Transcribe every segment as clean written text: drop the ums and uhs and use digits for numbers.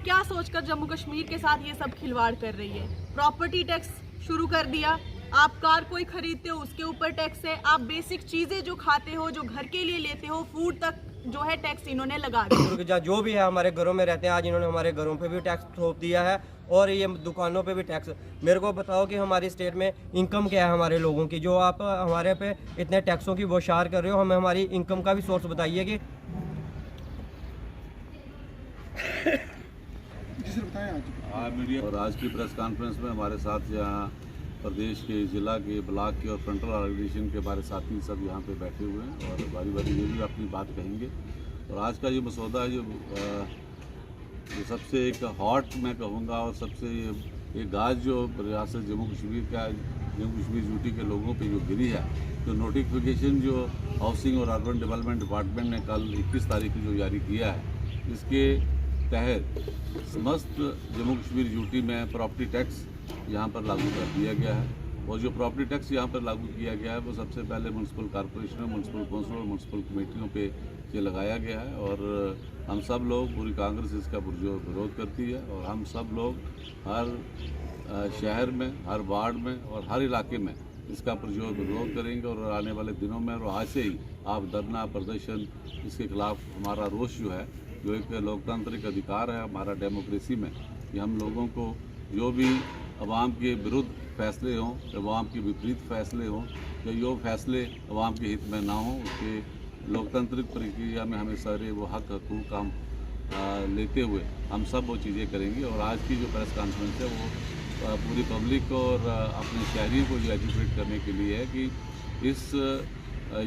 क्या सोचकर जम्मू कश्मीर के साथ ये सब खिलवाड़ कर रही है। प्रॉपर्टी टैक्स शुरू कर दिया, आप कार कोई खरीदते हो उसके ऊपर टैक्स है, आप बेसिक चीजें जो खाते हो, जो घर के लिए लेते हो, फूड तक जो है टैक्स इन्होंने लगा दिया। जो भी है हमारे घरों में रहते हैं, आज इन्होंने हमारे घरों पे भी टैक्स थोप दिया है और ये दुकानों पे भी टैक्स। मेरे को बताओ कि हमारी स्टेट में इनकम क्या है हमारे लोगों की, जो आप हमारे पे इतने टैक्सों की बौछार कर रहे हो। हमें हमारी इनकम का भी सोर्स बताइए कि और आज की प्रेस कॉन्फ्रेंस में हमारे साथ यहाँ प्रदेश के, जिला के, ब्लॉक के और फ्रंटल ऑर्गेनाइजेशन के हमारे साथी सब यहाँ पे बैठे हुए हैं और बारी बारी ये भी अपनी बात कहेंगे। और आज का जो मसौदा है जो सबसे एक हॉट मैं कहूँगा और सबसे एक गाज जो रियासत जम्मू कश्मीर यूटी के लोगों पे जो गिरी है, जो नोटिफिकेशन जो हाउसिंग और अर्बन डेवलपमेंट डिपार्टमेंट ने कल 21 तारीख को जो जारी किया है, इसके तहत समस्त जम्मू कश्मीर यूटी में प्रॉपर्टी टैक्स यहाँ पर लागू कर दिया गया है। और जो प्रॉपर्टी टैक्स यहाँ पर लागू किया गया है वो सबसे पहले म्यूनसिपल कॉर्पोरेशनों, म्यूनसिपल कौंसिल और म्यूनसिपल कमेटियों पे ये लगाया गया है। और हम सब लोग, पूरी कांग्रेस इसका विरोध करती है और हम सब लोग हर शहर में, हर वार्ड में और हर इलाके में इसका पुरजोर विरोध करेंगे। और आने वाले दिनों में और आज से ही आप धरना प्रदर्शन इसके खिलाफ हमारा रोष जो है, जो एक लोकतांत्रिक अधिकार है हमारा डेमोक्रेसी में, कि हम लोगों को जो भी अवाम के विरुद्ध फैसले हों, अवाम के विपरीत फैसले हों या जो फैसले अवाम के हित में ना हों, उसके लोकतांत्रिक प्रक्रिया में हमें सारे वो हक हकूक़ हम लेते हुए हम सब वो चीज़ें करेंगे। और आज की जो प्रेस कॉन्फ्रेंस है वो पूरी पब्लिक को और अपने शहरियों को ये एजुकेट करने के लिए है कि इस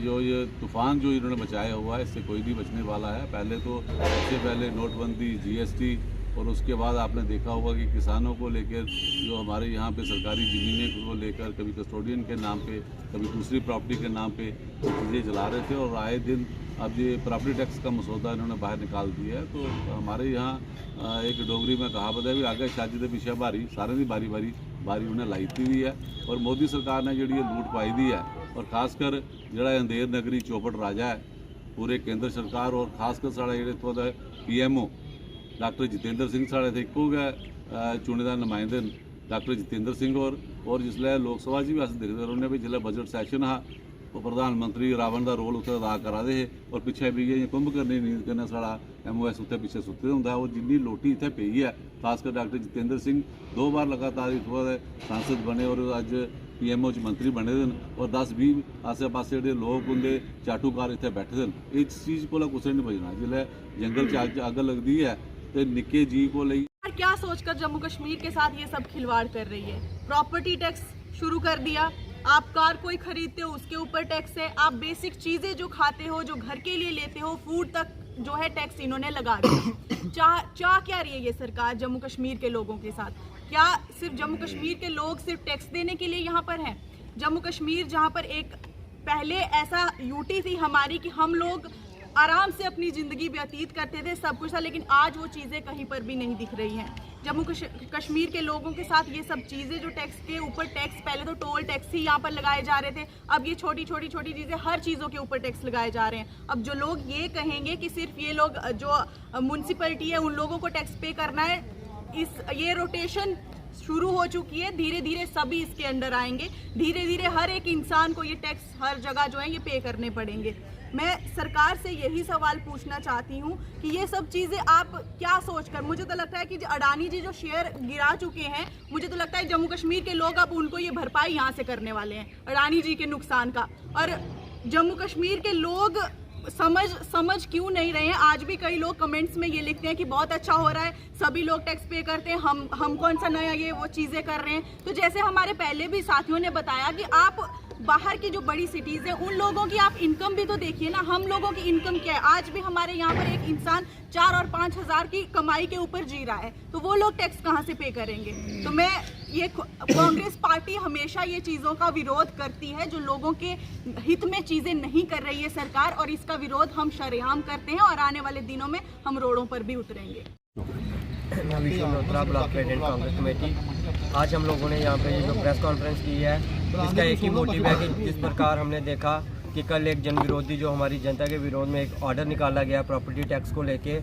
जो ये तूफ़ान जो इन्होंने बचाया हुआ है, इससे कोई नहीं बचने वाला है। पहले तो सबसे पहले नोटबंदी, जीएसटी और उसके बाद आपने देखा होगा कि किसानों को लेकर जो हमारे यहाँ पे सरकारी ज़मीनें को लेकर कभी कस्टोडियन के नाम पे, कभी दूसरी प्रॉपर्टी के नाम पे चीज़ें चला रहे थे। और आए दिन अब ये प्रॉपर्टी टैक्स का मसौदा इन्होंने बाहर निकाल दिया है। तो हमारे यहाँ एक डोगरी में कहावत है भी आगे शादी के पीछे बारी, सारे की बारी उन्हें लाई हुई है। और मोदी सरकार ने जी लूट पाई दी है और खासकर जोड़ा अंधेर नगरी चौपट राजा है पूरे केंद्र सरकार और खासकर साढ़े जो PMO डॉक्टर जितेंद्र सिंह साढ़े थे इको गै चुनिंदा नुमाइंदे डॉक्टर जितेंद्र सिंह और जिसलै लोकसभा च भी अस दिखते रौह्ने भी जिसलै बजट सैशन हा तो प्रधानमंत्री रावण का रोल उत्थे अदा करा दे हे और पिछे भी इ'यां कुंभकर्ण दी नींद कन्नै साढ़ा MOS उत्थे पिछे सुत्ते होंदा है। और जिन्नी लोटी इत्थे पेई है, खासकर डॉक्टर जितेंद्र सिंह 2 बार लगातार इत्थुआं दे सांसद बने और अज PMO च मंत्री बने दे और 10-20 आसे पासे जो लोग होंगे चाटूकार इत्थे बैठे दे। इस चीज़ को कुछ नहीं बचना, जिसलै जंगल च अग लगती है तो निक्के जी को लई। क्या सोचकर जम्मू कश्मीर के साथ ये सब खिलवाड़ कर रही है। प्रॉपर्टी टैक्स शुरू कर दिया, आप कार कोई खरीदते हो उसके ऊपर टैक्स है, आप बेसिक चीजें जो खाते हो, जो घर के लिए लेते हो, फूड तक जो है टैक्स इन्होंने लगा दिया। चाह क्या रही है ये सरकार जम्मू कश्मीर के लोगों के साथ? क्या सिर्फ जम्मू कश्मीर के लोग सिर्फ टैक्स देने के लिए यहाँ पर हैं? जम्मू कश्मीर जहाँ पर एक पहले ऐसा यूटी थी हमारी कि हम लोग आराम से अपनी ज़िंदगी व्यतीत करते थे, सब कुछ था, लेकिन आज वो चीज़ें कहीं पर भी नहीं दिख रही हैं। जम्मू कश्मीर के लोगों के साथ ये सब चीज़ें जो टैक्स के ऊपर टैक्स, पहले तो टोल टैक्स ही यहाँ पर लगाए जा रहे थे, अब ये छोटी छोटी चीज़ें हर चीज़ों के ऊपर टैक्स लगाए जा रहे हैं। अब जो लोग ये कहेंगे कि सिर्फ ये लोग जो म्यूनसिपैलिटी है उन लोगों को टैक्स पे करना है, ये रोटेशन शुरू हो चुकी है। धीरे धीरे सभी इसके अंडर आएंगे, धीरे धीरे हर एक इंसान को ये टैक्स हर जगह जो है ये पे करने पड़ेंगे। मैं सरकार से यही सवाल पूछना चाहती हूँ कि ये सब चीज़ें आप क्या सोचकर, मुझे तो लगता है कि अडानी जी जो शेयर गिरा चुके हैं, मुझे तो लगता है जम्मू कश्मीर के लोग अब उनको ये भरपाई यहाँ से करने वाले हैं अडानी जी के नुकसान का। और जम्मू कश्मीर के लोग समझ क्यों नहीं रहे हैं? आज भी कई लोग कमेंट्स में ये लिखते हैं कि बहुत अच्छा हो रहा है, सभी लोग टैक्स पे करते हैं, हम कौन सा नया ये वो चीज़ें कर रहे हैं। तो जैसे हमारे पहले भी साथियों ने बताया कि आप बाहर की जो बड़ी सिटीज़ हैं उन लोगों की आप इनकम भी तो देखिए ना, हम लोगों की इनकम क्या है? आज भी हमारे यहाँ पर एक इंसान 4 और 5 हज़ार की कमाई के ऊपर जी रहा है, तो वो लोग टैक्स कहाँ से पे करेंगे? तो मैं ये कांग्रेस पार्टी हमेशा ये चीज़ों का विरोध करती है, जो लोगों के हित में चीज़ें नहीं कर रही है सरकार, और इसका विरोध हम शरेआम करते हैं और आने वाले दिनों में हम रोडों पर भी उतरेंगे। मैं Vishnu Malhotra, block president Congress committee. आज हम लोगों ने यहाँ पे जो प्रेस कॉन्फ्रेंस की है, इसका एक ही मोटिव है कि जिस प्रकार हमने देखा कि कल एक जन विरोधी जो हमारी जनता के विरोध में एक ऑर्डर निकाला गया प्रॉपर्टी टैक्स को लेके,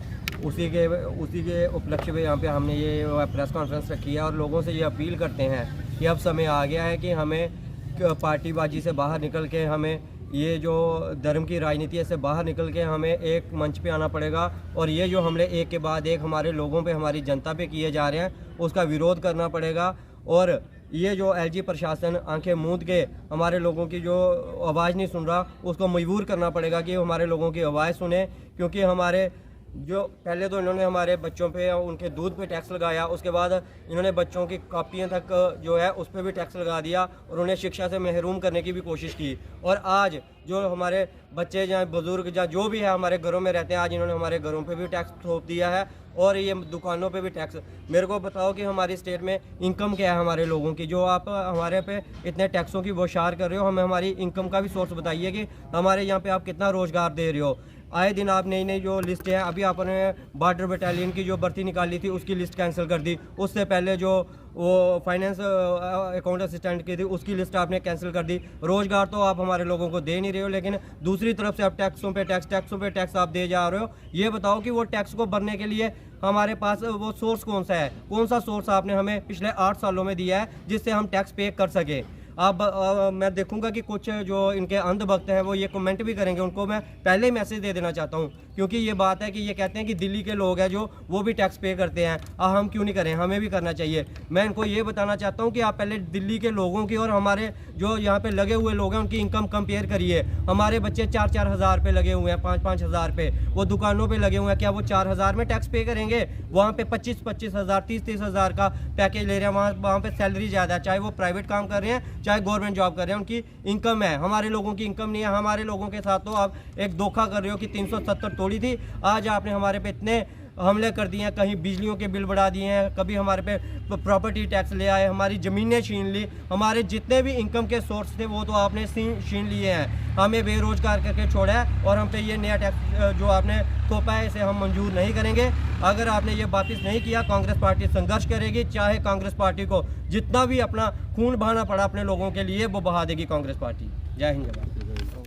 उसी के उपलक्ष्य में यहाँ पे हमने ये प्रेस कॉन्फ्रेंस रखी है और लोगों से ये अपील करते हैं कि अब समय आ गया है कि हमें पार्टीबाजी से बाहर निकल के हमें ये जो धर्म की राजनीति है से बाहर निकल के हमें एक मंच पे आना पड़ेगा और ये जो हमले एक के बाद एक हमारे लोगों पे, हमारी जनता पे किए जा रहे हैं उसका विरोध करना पड़ेगा। और ये जो एलजी प्रशासन आंखें मूंद के हमारे लोगों की जो आवाज़ नहीं सुन रहा उसको मजबूर करना पड़ेगा कि हमारे लोगों की आवाज़ सुने। क्योंकि हमारे जो पहले तो इन्होंने हमारे बच्चों पे उनके दूध पे टैक्स लगाया, उसके बाद इन्होंने बच्चों की कॉपियाँ तक जो है उस पर भी टैक्स लगा दिया और उन्हें शिक्षा से महरूम करने की भी कोशिश की। और आज जो हमारे बच्चे या बुज़ुर्ग या जो भी है हमारे घरों में रहते हैं, आज इन्होंने हमारे घरों पे भी टैक्स थोप दिया है और ये दुकानों पे भी टैक्स। मेरे को बताओ कि हमारी स्टेट में इनकम क्या है हमारे लोगों की, जो आप हमारे पे इतने टैक्सों की बौछार कर रहे हो। हमें हमारी इनकम का भी सोर्स बताइए कि हमारे यहाँ पे आप कितना रोज़गार दे रहे हो। आए दिन आप नई नई जो लिस्ट है, अभी आपने बॉर्डर बटालियन की जो भर्ती निकाली थी उसकी लिस्ट कैंसिल कर दी, उससे पहले जो वो फाइनेंस अकाउंट असिस्टेंट की थी उसकी लिस्ट आपने कैंसिल कर दी। रोज़गार तो आप हमारे लोगों को दे नहीं रहे हो, लेकिन दूसरी तरफ से आप टैक्सों पे टैक्स आप दे जा रहे हो। ये बताओ कि वो टैक्स को भरने के लिए हमारे पास वो सोर्स कौन सा है, कौन सा सोर्स आपने हमें पिछले 8 सालों में दिया है जिससे हम टैक्स पे कर सकें। अब मैं देखूंगा कि कुछ जो इनके अंधभक्त हैं वो ये कमेंट भी करेंगे, उनको मैं पहले ही मैसेज दे देना चाहता हूं। क्योंकि ये बात है कि ये कहते हैं कि दिल्ली के लोग हैं जो वो भी टैक्स पे करते हैं, हम क्यों नहीं करें, हमें भी करना चाहिए। मैं इनको ये बताना चाहता हूं कि आप पहले दिल्ली के लोगों की और हमारे जो यहाँ पे लगे हुए लोग हैं उनकी इनकम कंपेयर करिए। हमारे बच्चे 4-4 हज़ार पे लगे हुए हैं, 5-5 हज़ार पे, वो दुकानों पे लगे हुए हैं। क्या वो 4 हज़ार में टैक्स पे करेंगे? वहाँ पे 25-25 हज़ार 30-30 हज़ार का पैकेज ले रहे हैं, वहाँ पे सैलरी ज़्यादा है, चाहे वो प्राइवेट काम कर रहे हैं चाहे गवर्नमेंट जॉब कर रहे हैं, उनकी इनकम है। हमारे लोगों की इनकम नहीं है। हमारे लोगों के साथ तो आप एक धोखा कर रहे हो कि 370 तोड़ी थी, आज आपने हमारे पे इतने हमले कर दिए हैं, कहीं बिजलियों के बिल बढ़ा दिए हैं, कभी हमारे पे प्रॉपर्टी टैक्स ले आए, हमारी ज़मीनें छीन ली, हमारे जितने भी इनकम के सोर्स थे वो तो आपने छीन लिए हैं। हमें बेरोजगार करके छोड़ा है और हम पे ये नया टैक्स जो आपने थोपा है इसे हम मंजूर नहीं करेंगे। अगर आपने ये वापस नहीं किया, कांग्रेस पार्टी संघर्ष करेगी, चाहे कांग्रेस पार्टी को जितना भी अपना खून बहाना पड़ा अपने लोगों के लिए वो बहा देगी कांग्रेस पार्टी। जय हिंद।